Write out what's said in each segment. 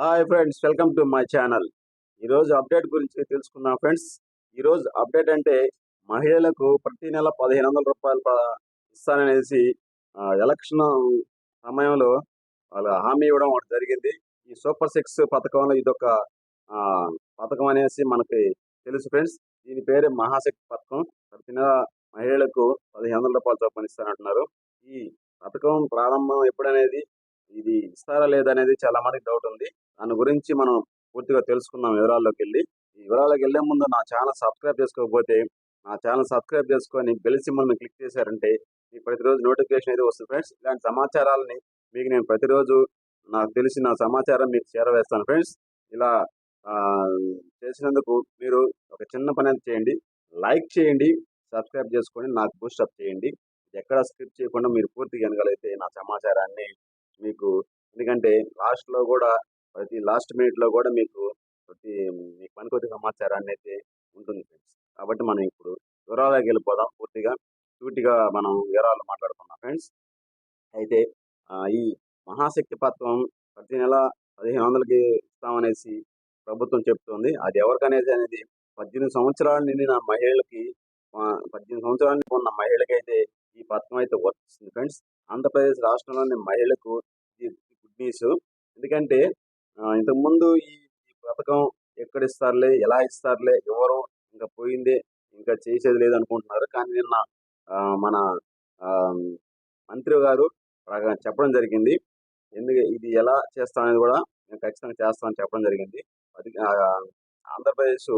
Hi friends, welcome to my channel. ఈరోజు update గురించి తెలుసుకుందాం ఫ్రెండ్స్. ఈరోజు అప్డేట్ అంటే మహిళలకు ప్రతి నెల రూ. 1500 ఇస్తాననేసి ఎలక్షన్ సమయంలో వాళ్ళ హామీ ఇవ్వడం ఒకటి జరిగింది. ఈ సూపర్ సిక్స్ పథకంలో ఇదొక ఆ, పథకం అనేసి మనకి తెలుసు ఫ్రెండ్స్. దీని పేరు మహాశక్తి పథకం. ప్రతి నెల మహిళలకు రూ. 1500 చొప్పున ఇస్తానంటున్నారు. ఈ పథకం ప్రారంభం ఎప్పుడనేది, ఇది ఇస్తారా లేదనేది చాలా మందికి డౌట్ ఉంది. దాని గురించి మనం పూర్తిగా తెలుసుకుందాం వివరాల్లోకి వెళ్ళి. ఈ వివరాల్లోకి వెళ్ళే ముందు నా ఛానల్ సబ్స్క్రైబ్ చేసుకోకపోతే నా ఛానల్ సబ్స్క్రైబ్ చేసుకొని బెల్ సింబల్ని క్లిక్ చేశారంటే మీకు ప్రతిరోజు నోటిఫికేషన్ అయితే వస్తుంది ఫ్రెండ్స్. ఇలాంటి సమాచారాలని మీకు నేను ప్రతిరోజు నాకు తెలిసిన సమాచారం మీకు చేరవేస్తాను ఫ్రెండ్స్. ఇలా ఆ, చేసినందుకు మీరు ఒక చిన్న పని అయితే చేయండి, లైక్ చేయండి, సబ్స్క్రైబ్ చేసుకొని నాకు బూస్టప్ చేయండి. ఎక్కడ స్కిప్ చేయకుండా మీరు పూర్తిగా వినగలిగితే నా సమాచారాన్ని మీకు, ఎందుకంటే లాస్ట్లో కూడా ప్రతి లాస్ట్ మినిట్లో కూడా మీకు మీకు పనికొచ్చే సమాచారాన్ని అయితే ఉంటుంది ఫ్రెండ్స్. కాబట్టి మనం ఇప్పుడు వివరాలకు వెళ్ళిపోదాం. సూటిగా మనం వివరాలు మాట్లాడుకుందాం ఫ్రెండ్స్. అయితే ఈ మహాశక్తి పథకం ప్రతి నెల 1500కి ఇస్తామనేసి ప్రభుత్వం చెప్తోంది. అది ఎవరికనేది 18 సంవత్సరాలు నిండిన మహిళలకి, 18 సంవత్సరాలు ఉన్న మహిళకైతే ఈ పథకం అయితే వర్తిస్తుంది ఫ్రెండ్స్. ఆంధ్రప్రదేశ్ రాష్ట్రంలోని మహిళలకు ఇది గుడ్ న్యూస్. ఎందుకంటే ఇంతకుముందు ఈ ఈ పథకం ఎక్కడ ఇస్తారులే, ఎలా ఇస్తారులే, ఎవరు ఇంకా పోయిందే, ఇంకా చేసేది లేదు అనుకుంటున్నారు. కానీ నిన్న మన ఆ, మంత్రి గారు చెప్పడం జరిగింది. ఇది ఎలా చేస్తామనేది కూడా నేను ఖచ్చితంగా చేస్తామని చెప్పడం జరిగింది. అది ఆంధ్రప్రదేశ్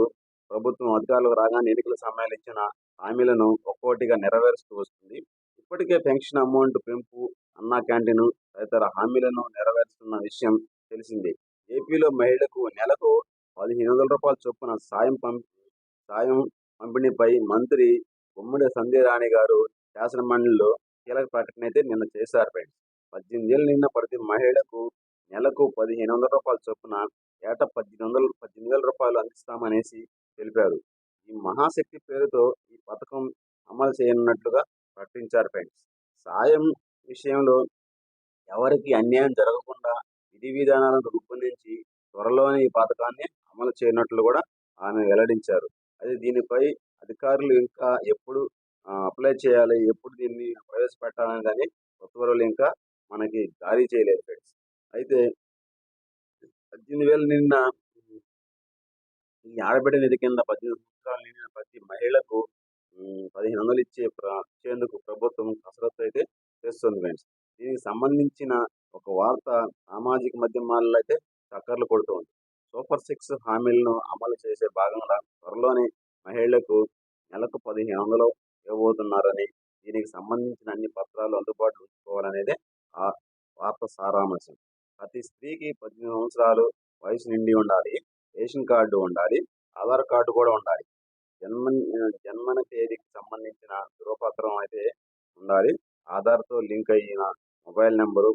ప్రభుత్వం అధికారులకు రాగానే ఎన్నికల సమయాలు ఇచ్చిన హామీలను ఒక్కొక్కటిగా నెరవేరుస్తూ వస్తుంది. ఇప్పటికే పెన్షన్ అమౌంట్ పెంపు, అన్నా క్యాంటీన్ తదితర హామీలను నెరవేరుస్తున్న విషయం తెలిసిందే. ఏపీలో మహిళలకు నెలకు రూ. 1500 చొప్పున సాయం పంపిణీపై మంత్రి గుమ్మడి సంధ్యారాణి గారు శాసనమండలిలో కీలక ప్రకటన అయితే నిన్న చేశారు ఫ్రెండ్స్. 18 ఏళ్ళు నిన్న ప్రతి మహిళకు నెలకు రూ. 1500 చొప్పున ఏటా రూ. 18,000 అందిస్తామనేసి తెలిపారు. ఈ మహాశక్తి పేరుతో ఈ పథకం అమలు చేయనున్నట్లుగా ప్రకటించారు ఫ్రెండ్స్. సాయం విషయంలో ఎవరికి అన్యాయం జరగకుండా విధి విధానాలను రూపొందించి త్వరలోనే ఈ పథకాన్ని అమలు చేయనున్నట్లు కూడా ఆమె వెల్లడించారు. అయితే దీనిపై అధికారులు ఇంకా ఎప్పుడు అప్లై చేయాలి, ఎప్పుడు దీన్ని ప్రవేశపెట్టాలని కానీ ఉత్తర్వులు ఇంకా మనకి జారీ చేయలేదు ఫ్రెండ్స్. అయితే 18,000 నిన్న ఈ ఆడబిడ్డ నిధి కింద 18 సంవత్సరాలు నిండిన ప్రతి మహిళకు 1500 ఇచ్చేందుకు ప్రభుత్వం కసరత్తు అయితే చేస్తుంది ఫ్రెండ్స్. దీనికి సంబంధించిన ఒక వార్త సామాజిక మాధ్యమాల్లో అయితే చక్కర్లు కొడుతోంది. సూపర్ సిక్స్ హామీలను అమలు చేసే భాగంగా త్వరలోనే మహిళలకు నెలకు 1500 ఇవ్వబోతున్నారని, దీనికి సంబంధించిన అన్ని పత్రాలు అందుబాటులో ఉంచుకోవాలనేదే ఆ వార్త సారాంశం. ప్రతి స్త్రీకి 18 సంవత్సరాలు వయసు నిండి ఉండాలి, రేషన్ కార్డు ఉండాలి, ఆధార్ కార్డు కూడా ఉండాలి, జన్మన తేదీకి సంబంధించిన ధృవపత్రం అయితే ఉండాలి, ఆధార్తో లింక్ అయిన మొబైల్ నెంబరు,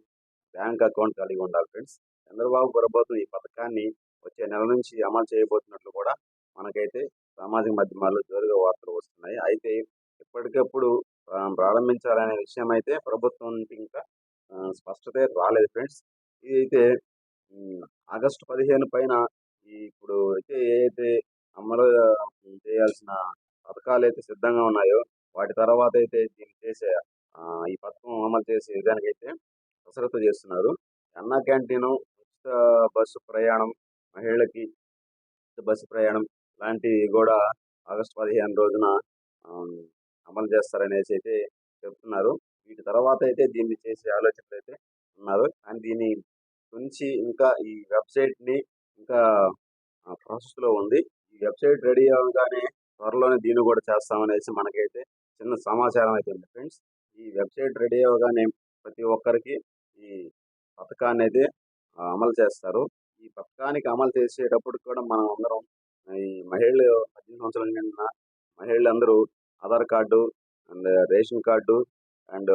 బ్యాంక్ అకౌంట్ కలిగి ఉండాలి ఫ్రెండ్స్. చంద్రబాబు ప్రభుత్వం ఈ పథకాన్ని వచ్చే నెల నుంచి అమలు చేయబోతున్నట్లు కూడా మనకైతే సామాజిక మాధ్యమాల్లో జోరుగా వార్తలు వస్తున్నాయి. అయితే ఎప్పటికప్పుడు ప్రారంభించాలనే విషయం అయితే ప్రభుత్వం నుంచి ఇంకా స్పష్టత రాలేదు ఫ్రెండ్స్. ఇదైతే ఆగస్టు 15 పైన ఇప్పుడు అయితే ఏదైతే అమలు చేయాల్సిన పథకాలు అయితే సిద్ధంగా ఉన్నాయో వాటి తర్వాత అయితే దీన్ని చేసే ఈ పథకం అమలు చేసే విధానికి అయితే కసరత్తు చేస్తున్నారు. అన్నా క్యాంటీన్, ఉచిత బస్సు ప్రయాణం, మహిళలకి ఉచిత బస్సు ప్రయాణం లాంటివి కూడా ఆగస్టు 15 రోజున అమలు చేస్తారనేసి అయితే చెప్తున్నారు. వీటి తర్వాత అయితే దీన్ని చేసే ఆలోచనలు అయితే ఉన్నారు. కానీ దీని గురించి ఇంకా ఈ వెబ్సైట్ని ఇంకా ప్రాసెస్లో ఉంది. ఈ వెబ్సైట్ రెడీ అవ్వగానే త్వరలోనే దీన్ని కూడా చేస్తామనేసి మనకైతే చిన్న సమాచారం అయితే ఉంది ఫ్రెండ్స్. ఈ వెబ్సైట్ రెడీ అవ్వగానే ప్రతి ఒక్కరికి ఈ పథకాన్ని అయితే అమలు చేస్తారు. ఈ పథకానికి అమలు చేసేటప్పుడు కూడా మనం అందరం, ఈ మహిళలు 18 సంవత్సరాల నిండిన మహిళలందరూ Aadhaar card and ration card and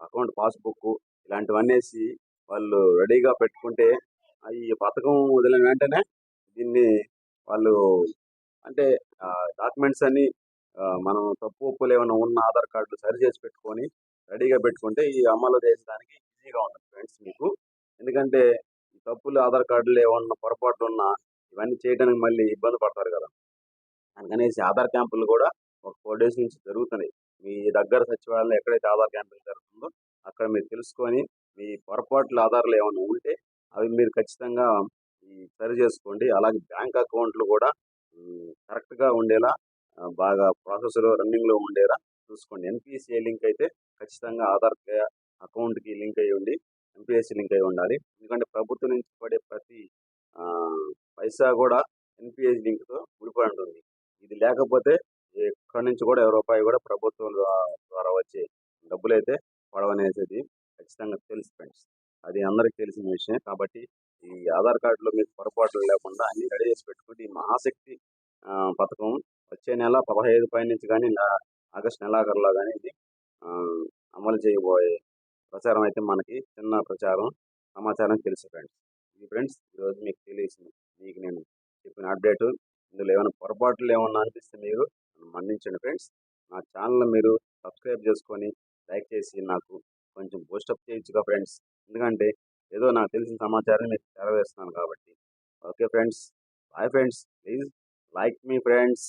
account passbook ఇలాంటివన్నీ వాళ్ళు రెడీగా పెట్టుకుంటే ఈ పథకం వదిలిన వెంటనే దీన్ని వాళ్ళు అంటే డాక్యుమెంట్స్ అన్ని మనం తప్పు ఒప్పులు ఏమైనా ఉన్న ఆధార్ కార్డులు సరి చేసి పెట్టుకొని రెడీగా పెట్టుకుంటే ఈ అమలు చేసడానికి ఈజీగా ఉంటుంది ఫ్రెండ్స్ మీకు. ఎందుకంటే తప్పులు ఆధార్ కార్డులో ఏమన్నా పొరపాట్లు ఉన్నా ఇవన్నీ చేయడానికి మళ్ళీ ఇబ్బంది పడతారు కదా. అందుకనేసి ఆధార్ క్యాంపులు కూడా ఒక 4 డేస్ నుంచి జరుగుతున్నాయి. మీ దగ్గర సచివాలయంలో ఎక్కడైతే ఆధార్ క్యాంపులు జరుగుతుందో అక్కడ మీరు తెలుసుకొని మీ పొరపాట్లు ఆధార్‌లో ఏమన్నా ఉంటే అవి మీరు ఖచ్చితంగా సరి చేసుకోండి. అలాగే బ్యాంక్ అకౌంట్‌లు కూడా కరెక్ట్‌గా ఉండేలా బాగా ప్రాసెస్‌లో రన్నింగ్‌లో ఉండేలా చూసుకోండి. ఎన్‌పీసీఐ లింక్ అయితే ఖచ్చితంగా ఆధార్‌కి అకౌంట్‌కి లింక్ అయ్యి ఉండి ఎన్‌పీఎస్‌సి లింక్ అయ్యి ఉండాలి. ఎందుకంటే ప్రభుత్వం నుంచి పడే ప్రతి పైసా కూడా ఎన్‌పీఎస్ లింక్‌తో ముడిపడి ఉంటుంది. ఇది లేకపోతే ఎక్కడి నుంచి కూడా రూపాయి కూడా ప్రభుత్వం ద్వారా వచ్చే డబ్బులైతే పడవనేది ఖచ్చితంగా తెలుసు ఫ్రెండ్స్. అది అందరికీ తెలిసిన విషయమే. కాబట్టి ఈ ఆధార్ కార్డులో మీకు పొరపాట్లు లేకుండా అన్ని రెడీ చేసి పెట్టుకుంటే ఈ మహాశక్తి పథకం వచ్చే నెల 15 పైనుంచి కానీ ఆగస్టు నెలాఖరులో కానీ ఇది అమలు చేయబోయే ప్రచారం అయితే మనకి చిన్న ప్రచారం సమాచారం తెలుసు ఫ్రెండ్స్. ఇది ఫ్రెండ్స్ ఈరోజు మీకు తెలియసింది. మీకు నేను చెప్పిన అప్డేటు. ఇందులో ఏమైనా పొరపాట్లు ఏమన్నా అనిపిస్తే మీరు మన్నించండి ఫ్రెండ్స్. నా ఛానల్ మీరు సబ్స్క్రైబ్ చేసుకొని లైక్ చేసి నాకు కొంచెం బూస్టప్ చేయొచ్చుగా ఫ్రెండ్స్. ఎందుకంటే ఏదో నాకు తెలిసిన సమాచారం మీకు చేరవేస్తున్నాను కాబట్టి. Okay friends. Bye friends. Please like మీ ఫ్రెండ్స్.